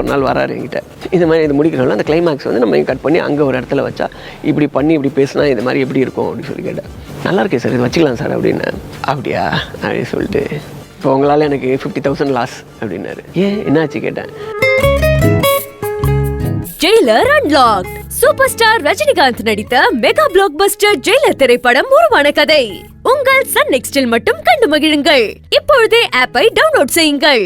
ஒரு நாள் வராரு என்கிட்ட. இந்த மாதிரி இது முடிக்கிறோம்ல அந்த கிளைமேக்ஸ் வந்து நம்ம கட் பண்ணி அங்கே ஒரு இடத்துல வச்சா இப்படி பண்ணி இப்படி பேசினா இது மாதிரி எப்படி இருக்கும் அப்படின்னு சொல்லி கேட்டேன். நல்லா இருக்கே சார், இது வச்சுக்கலாம் சார் அப்படின்னு. அப்படியா அப்படின்னு சொல்லிட்டு இப்போ உங்களால் எனக்கு 50,000 லாஸ் அப்படின்னாரு. ஏன் என்னாச்சு கேட்டேன். Jailer unlocked super star Rajinikanth நடித்த மெகா பிளாக் பஸ்டர் ஜெயிலர் திரைப்படம் உருவான கதை உங்கள் சன் நெக்ஸ்டில் மட்டும் கண்டு மகிழுங்கள். இப்பொழுதே ஆப்பை டவுன்லோட் செய்யுங்கள்.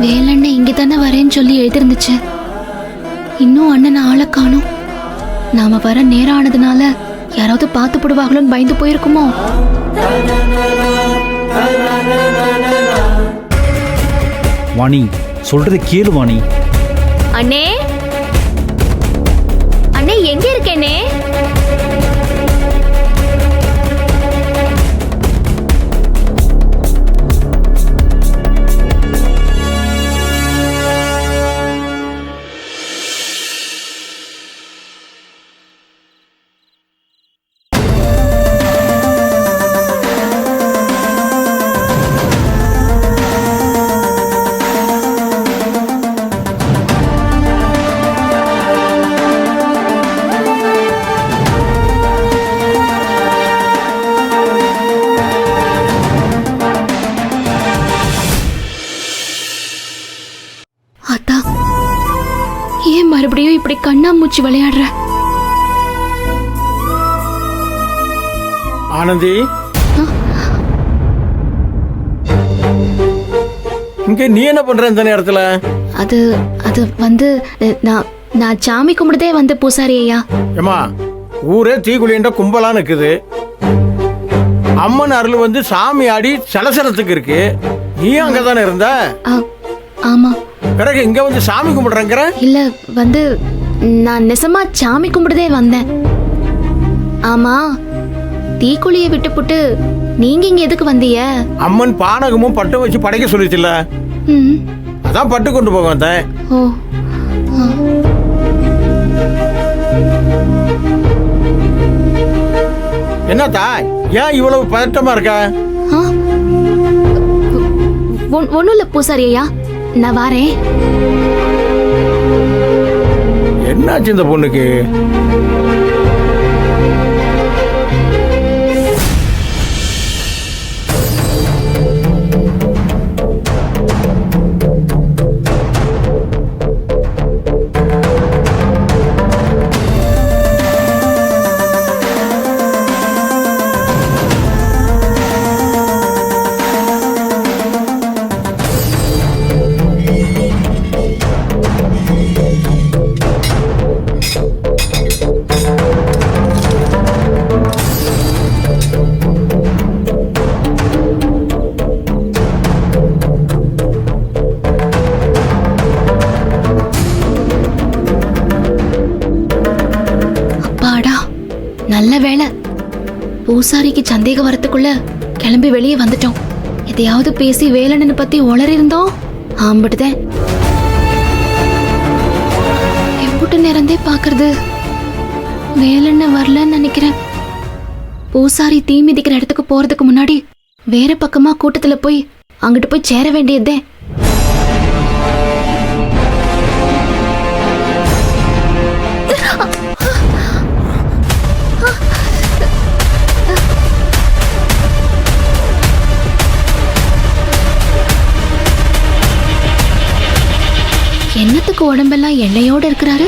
வேலண்ண இங்க தானே வரேன்னு சொல்லி எழுதிருந்துச்சு. இன்னும் அண்ணன் ஆளை காணோம். நாம வர நேரம் ஆனதுனால யாராவது பார்த்து போடுவாங்களோன்னு பயந்து போயிருக்குமோ? வாணி சொல்றதை கேளு வாணி. அண்ணே அண்ணே எங்க இருக்கேனே? ஏன் மறுபடியும் இப்படி கண்ணாமூச்சி விளையாடுற? ஆனந்தி, இங்க நீ என்ன பண்ற இந்த நேரத்துல? அது அது வந்து நான் சாமி கும்பிடுதே வந்து பூசாரி ஐயா. ஏமா, ஊரே தீக்குளின்ற கும்பலா நிக்குது. அம்மன் அருள் வந்து சாமி ஆடி சலசலத்துக்கு இருக்கு. நீ அங்கதானே இருந்த? ஆமா. பிறகு இங்க வந்து சாமி கும்பிடுறேங்கிற? இல்ல வந்து நான் நெசமா சாமி கும்பிடுதே வந்தேன். ஆமா, தீக்குளியை விட்டுப்புட்டு நீங்க இங்க எதுக்கு வந்தீங்க? அம்மன் பானகமும் பட்டு வச்சு படைக்க சொல்லிச்சுல்ல, அதான் பட்டு கொண்டு போக வந்தேன். ஓ, என்னத்தா ஏன் இவ்வளவு பதட்டமா இருக்க? ஒண்ணும் இல்ல பூசாரி ஐயா, நான் வாரேன். என்னாச்சு இந்த பொண்ணுக்கு? நல்ல வேளை, பூசாரிக்கு சந்தேகம் வரத்துக்குள்ள கிளம்பி வெளியே வந்துட்டோம். எதையாவது பேசி வேலண்ணனை பத்தி உளறி இருந்தோம் ஆம்பிட்டுதேன். எம்புட்டு நேரந்தே பாக்குறது, வேலண்ணன் வரலன்னு நினைக்கிறேன். பூசாரி தீ மிதிக்கிற இடத்துக்கு போறதுக்கு முன்னாடி வேற பக்கமா கூட்டத்துல போய் அங்கிட்டு போய் சேர வேண்டியதே. என்னத்துக்கு உடம்பெல்லாம் எண்ணெயோட இருக்கிறாரு?